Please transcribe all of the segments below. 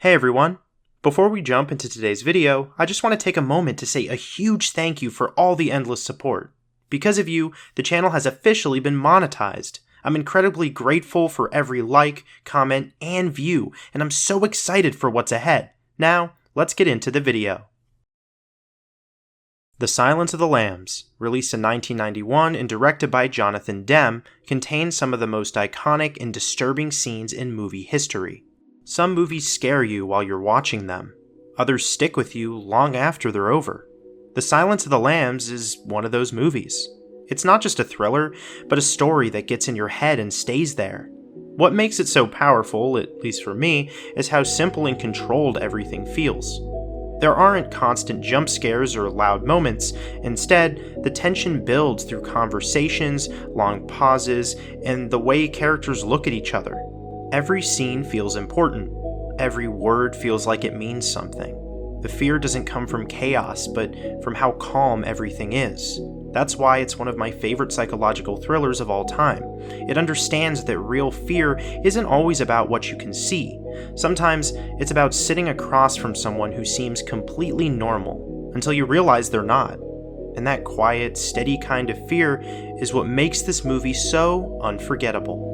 Hey everyone! Before we jump into today's video, I just want to take a moment to say a huge thank you for all the endless support. Because of you, the channel has officially been monetized. I'm incredibly grateful for every like, comment, and view, and I'm so excited for what's ahead. Now, let's get into the video. The Silence of the Lambs, released in 1991 and directed by Jonathan Demme, contains some of the most iconic and disturbing scenes in movie history. Some movies scare you while you're watching them. Others stick with you long after they're over. The Silence of the Lambs is one of those movies. It's not just a thriller, but a story that gets in your head and stays there. What makes it so powerful, at least for me, is how simple and controlled everything feels. There aren't constant jump scares or loud moments. Instead, the tension builds through conversations, long pauses, and the way characters look at each other. Every scene feels important. Every word feels like it means something. The fear doesn't come from chaos, but from how calm everything is. That's why it's one of my favorite psychological thrillers of all time. It understands that real fear isn't always about what you can see. Sometimes it's about sitting across from someone who seems completely normal, until you realize they're not. And that quiet, steady kind of fear is what makes this movie so unforgettable.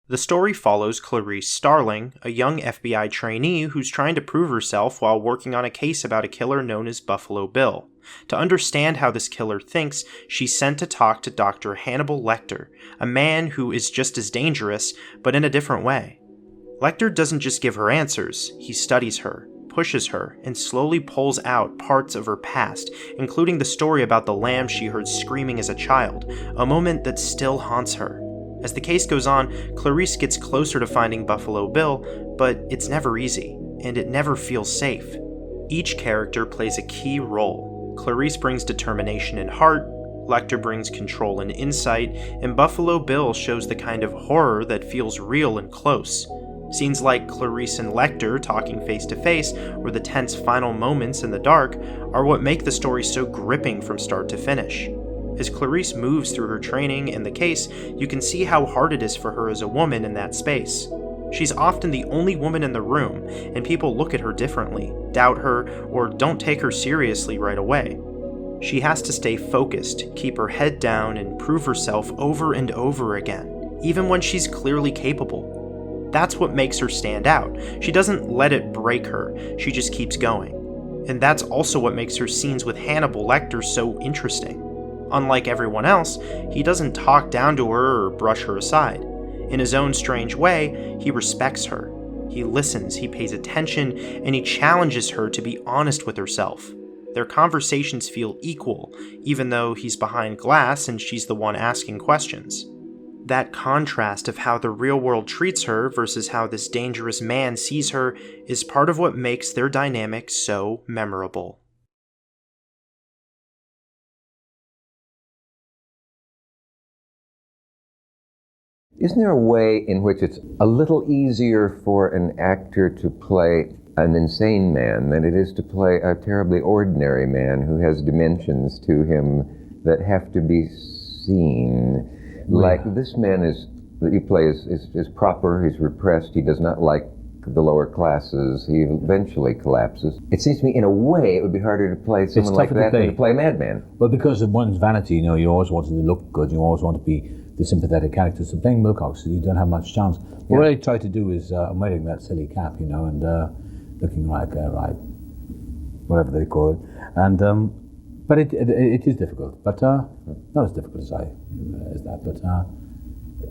The story follows Clarice Starling, a young FBI trainee who's trying to prove herself while working on a case about a killer known as Buffalo Bill. To understand how this killer thinks, she's sent to talk to Dr. Hannibal Lecter, a man who is just as dangerous, but in a different way. Lecter doesn't just give her answers, he studies her, pushes her, and slowly pulls out parts of her past, including the story about the lamb she heard screaming as a child, a moment that still haunts her. As the case goes on, Clarice gets closer to finding Buffalo Bill, but it's never easy, and it never feels safe. Each character plays a key role. Clarice brings determination and heart, Lecter brings control and insight, and Buffalo Bill shows the kind of horror that feels real and close. Scenes like Clarice and Lecter talking face to face, or the tense final moments in the dark, are what make the story so gripping from start to finish. As Clarice moves through her training and the case, you can see how hard it is for her as a woman in that space. She's often the only woman in the room, and people look at her differently, doubt her, or don't take her seriously right away. She has to stay focused, keep her head down, and prove herself over and over again, even when she's clearly capable. That's what makes her stand out. She doesn't let it break her, she just keeps going. And that's also what makes her scenes with Hannibal Lecter so interesting. Unlike everyone else, he doesn't talk down to her or brush her aside. In his own strange way, he respects her. He listens, he pays attention, and he challenges her to be honest with herself. Their conversations feel equal, even though he's behind glass and she's the one asking questions. That contrast of how the real world treats her versus how this dangerous man sees her is part of what makes their dynamic so memorable. Isn't there a way in which it's a little easier for an actor to play an insane man than it is to play a terribly ordinary man who has dimensions to him that have to be seen? Yeah. Like this man that you play is proper, he's repressed, he does not like the lower classes, he eventually collapses. It seems to me, in a way, it would be harder to play someone like that than to play a madman. Well, because of one's vanity, you always want to look good, you always want to be the sympathetic character. So playing Wilcox, you don't have much chance. But what I try to do is, I'm wearing that silly cap, and looking like, whatever they call it. And, but it is difficult, but not as difficult as that, but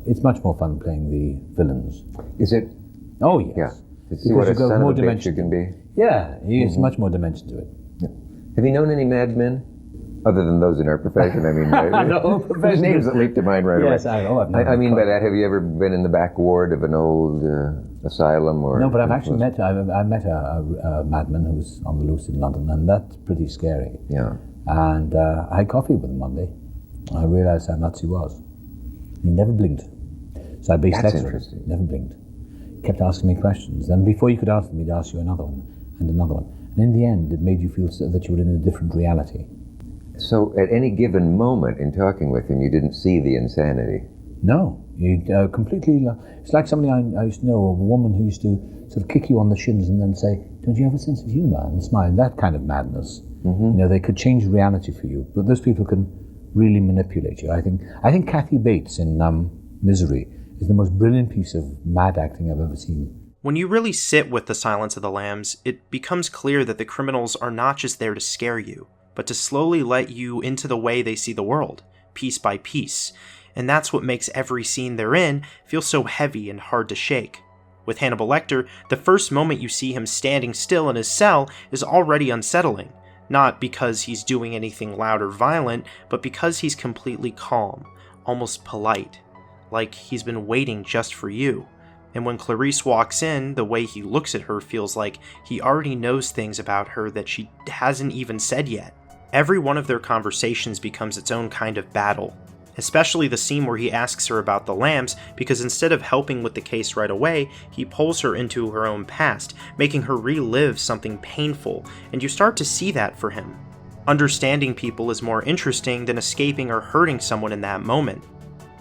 it's much more fun playing the villains. Is it? Oh, yes. Yeah. To see what a son of a bitch you can be. Yeah, it's much more dimension to it. Yeah. Have you known any madmen? Other than those in our profession, I mean, names that leap to mind right away. Yes, I mean by that, have you ever been in the back ward of an old asylum? Or no, but I've actually met a madman who was on the loose in London, and that's pretty scary. Yeah. And I had coffee with him one day. I realised how nuts he was. He never blinked. So I based That's lecture. Interesting. Never blinked. Kept asking me questions. Then before you could answer them, he'd ask you another one and another one. And in the end, it made you feel that you were in a different reality. So at any given moment in talking with him, you didn't see the insanity? No, you completely. It's like somebody I used to know, a woman who used to sort of kick you on the shins and then say, "Don't you have a sense of humour?" and smile. That kind of madness. Mm-hmm. You know, they could change reality for you, but those people can really manipulate you. I think Kathy Bates in Misery is the most brilliant piece of mad acting I've ever seen. When you really sit with The Silence of the Lambs, it becomes clear that the criminals are not just there to scare you, but to slowly let you into the way they see the world, piece by piece. And that's what makes every scene they're in feel so heavy and hard to shake. With Hannibal Lecter, the first moment you see him standing still in his cell is already unsettling, not because he's doing anything loud or violent, but because he's completely calm, almost polite, like he's been waiting just for you. And when Clarice walks in, the way he looks at her feels like he already knows things about her that she hasn't even said yet. Every one of their conversations becomes its own kind of battle, especially the scene where he asks her about the lambs, because instead of helping with the case right away, he pulls her into her own past, making her relive something painful, and you start to see that for him. Understanding people is more interesting than escaping or hurting someone in that moment.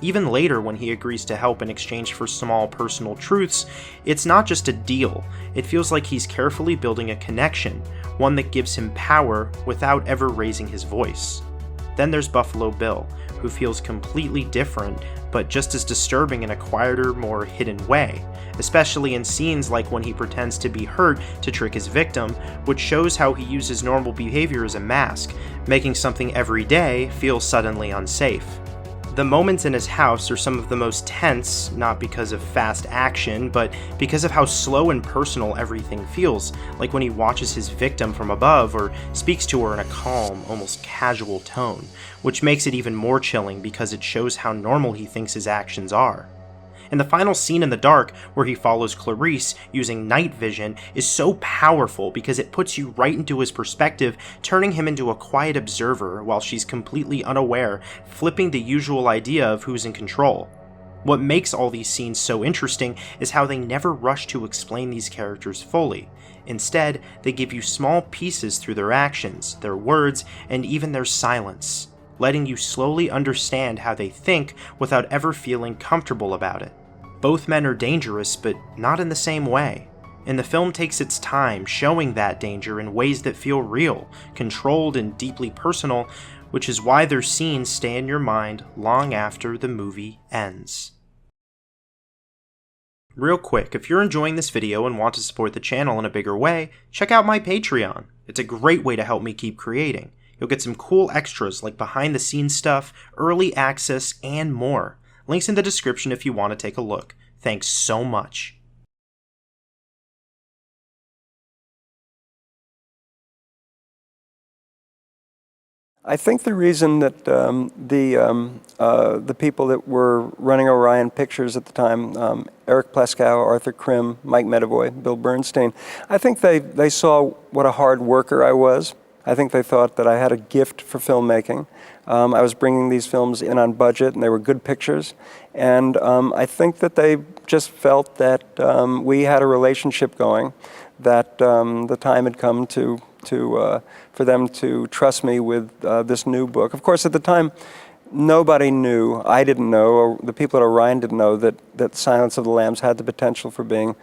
Even later, when he agrees to help in exchange for small personal truths, it's not just a deal. It feels like he's carefully building a connection, one that gives him power without ever raising his voice. Then there's Buffalo Bill, who feels completely different, but just as disturbing in a quieter, more hidden way, especially in scenes like when he pretends to be hurt to trick his victim, which shows how he uses normal behavior as a mask, making something everyday feel suddenly unsafe. The moments in his house are some of the most tense, not because of fast action, but because of how slow and personal everything feels, like when he watches his victim from above or speaks to her in a calm, almost casual tone, which makes it even more chilling because it shows how normal he thinks his actions are. And the final scene in the dark, where he follows Clarice using night vision, is so powerful because it puts you right into his perspective, turning him into a quiet observer while she's completely unaware, flipping the usual idea of who's in control. What makes all these scenes so interesting is how they never rush to explain these characters fully. Instead, they give you small pieces through their actions, their words, and even their silence, letting you slowly understand how they think without ever feeling comfortable about it. Both men are dangerous, but not in the same way. And the film takes its time showing that danger in ways that feel real, controlled, and deeply personal, which is why their scenes stay in your mind long after the movie ends. Real quick, if you're enjoying this video and want to support the channel in a bigger way, check out my Patreon. It's a great way to help me keep creating. You'll get some cool extras like behind the scenes stuff, early access, and more. Links in the description if you want to take a look. Thanks so much. I think the reason that the people that were running Orion Pictures at the time, Eric Pleskow, Arthur Krim, Mike Medavoy, Bill Bernstein, I think they saw what a hard worker I was. I think they thought that I had a gift for filmmaking. I was bringing these films in on budget, and they were good pictures. And I think that they just felt that we had a relationship going, that the time had come for them to trust me with this new book. Of course, at the time, nobody knew, I didn't know, or the people at Orion didn't know that Silence of the Lambs had the potential for being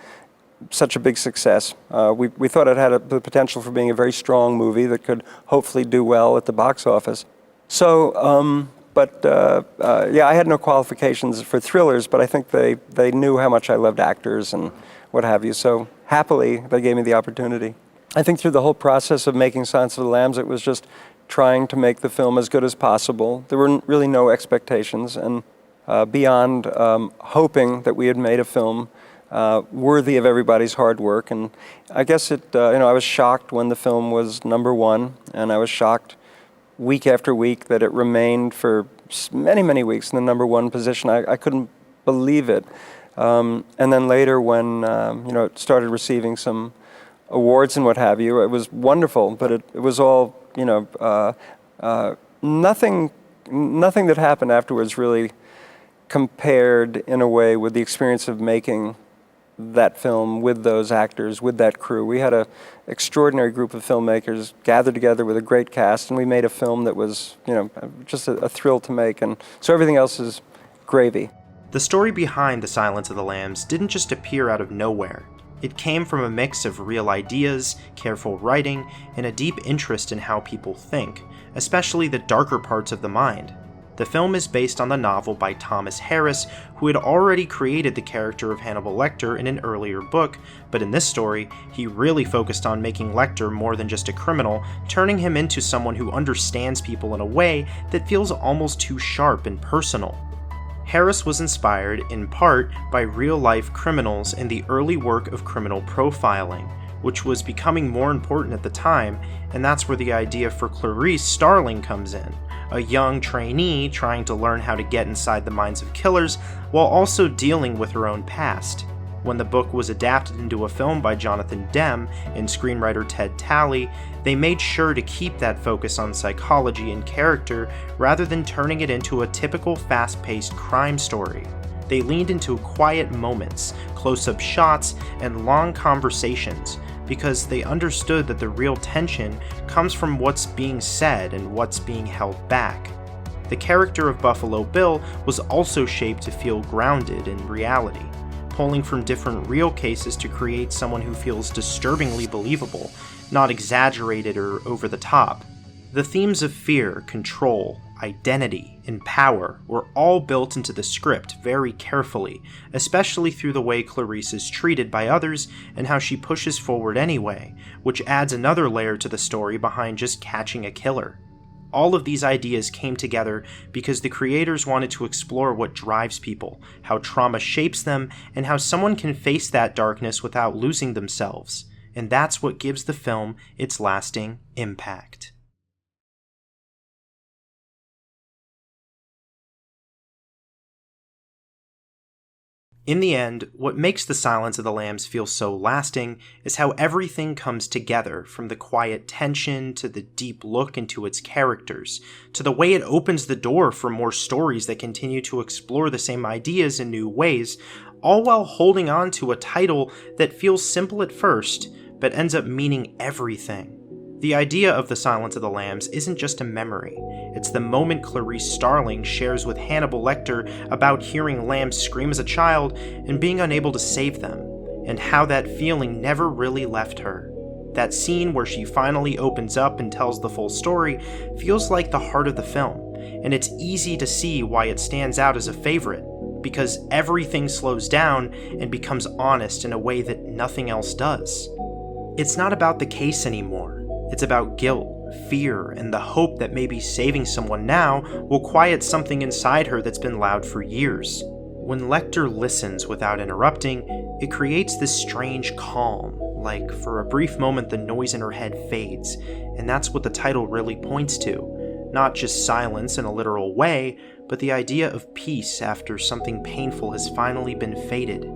such a big success. We thought it had the potential for being a very strong movie that could hopefully do well at the box office. So, yeah, I had no qualifications for thrillers, but I think they knew how much I loved actors and what have you. So happily, they gave me the opportunity. I think through the whole process of making Silence of the Lambs, it was just trying to make the film as good as possible. There were really no expectations, and beyond hoping that we had made a film worthy of everybody's hard work. And I guess I was shocked when the film was #1, and I was shocked week after week that it remained for many, many weeks in the #1 position. I couldn't believe it. And then later when it started receiving some awards and what have you, it was wonderful, but it was all, nothing that happened afterwards really compared in a way with the experience of making that film with those actors, with that crew. We had an extraordinary group of filmmakers gathered together with a great cast, and we made a film that was, just a thrill to make. And so everything else is gravy. The story behind The Silence of the Lambs didn't just appear out of nowhere. It came from a mix of real ideas, careful writing, and a deep interest in how people think, especially the darker parts of the mind. The film is based on the novel by Thomas Harris, who had already created the character of Hannibal Lecter in an earlier book, but in this story, he really focused on making Lecter more than just a criminal, turning him into someone who understands people in a way that feels almost too sharp and personal. Harris was inspired, in part, by real-life criminals and the early work of criminal profiling, which was becoming more important at the time, and that's where the idea for Clarice Starling comes in, a young trainee trying to learn how to get inside the minds of killers while also dealing with her own past. When the book was adapted into a film by Jonathan Demme and screenwriter Ted Talley, they made sure to keep that focus on psychology and character rather than turning it into a typical fast-paced crime story. They leaned into quiet moments, close-up shots, and long conversations, because they understood that the real tension comes from what's being said and what's being held back. The character of Buffalo Bill was also shaped to feel grounded in reality, pulling from different real cases to create someone who feels disturbingly believable, not exaggerated or over the top. The themes of fear, control, identity, and power were all built into the script very carefully, especially through the way Clarice is treated by others and how she pushes forward anyway, which adds another layer to the story behind just catching a killer. All of these ideas came together because the creators wanted to explore what drives people, how trauma shapes them, and how someone can face that darkness without losing themselves. And that's what gives the film its lasting impact. In the end, what makes The Silence of the Lambs feel so lasting is how everything comes together, from the quiet tension to the deep look into its characters, to the way it opens the door for more stories that continue to explore the same ideas in new ways, all while holding on to a title that feels simple at first, but ends up meaning everything. The idea of The Silence of the Lambs isn't just a memory. It's the moment Clarice Starling shares with Hannibal Lecter about hearing lambs scream as a child and being unable to save them, and how that feeling never really left her. That scene where she finally opens up and tells the full story feels like the heart of the film, and it's easy to see why it stands out as a favorite, because everything slows down and becomes honest in a way that nothing else does. It's not about the case anymore. It's about guilt, fear, and the hope that maybe saving someone now will quiet something inside her that's been loud for years. When Lecter listens without interrupting, it creates this strange calm, like for a brief moment the noise in her head fades, and that's what the title really points to. Not just silence in a literal way, but the idea of peace after something painful has finally been fated.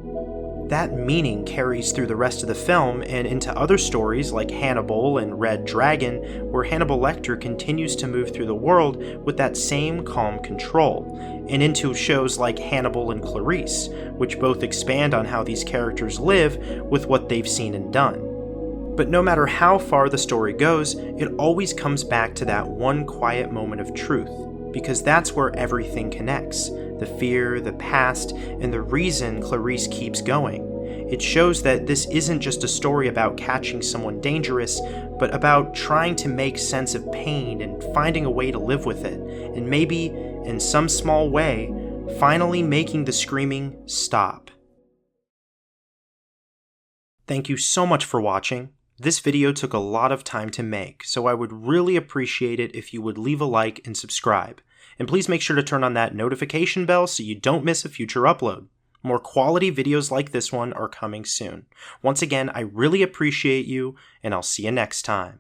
That meaning carries through the rest of the film and into other stories like Hannibal and Red Dragon, where Hannibal Lecter continues to move through the world with that same calm control, and into shows like Hannibal and Clarice, which both expand on how these characters live with what they've seen and done. But no matter how far the story goes, it always comes back to that one quiet moment of truth, because that's where everything connects. The fear, the past, and the reason Clarice keeps going. It shows that this isn't just a story about catching someone dangerous, but about trying to make sense of pain and finding a way to live with it, and maybe, in some small way, finally making the screaming stop. Thank you so much for watching. This video took a lot of time to make, so I would really appreciate it if you would leave a like and subscribe. And please make sure to turn on that notification bell so you don't miss a future upload. More quality videos like this one are coming soon. Once again, I really appreciate you, and I'll see you next time.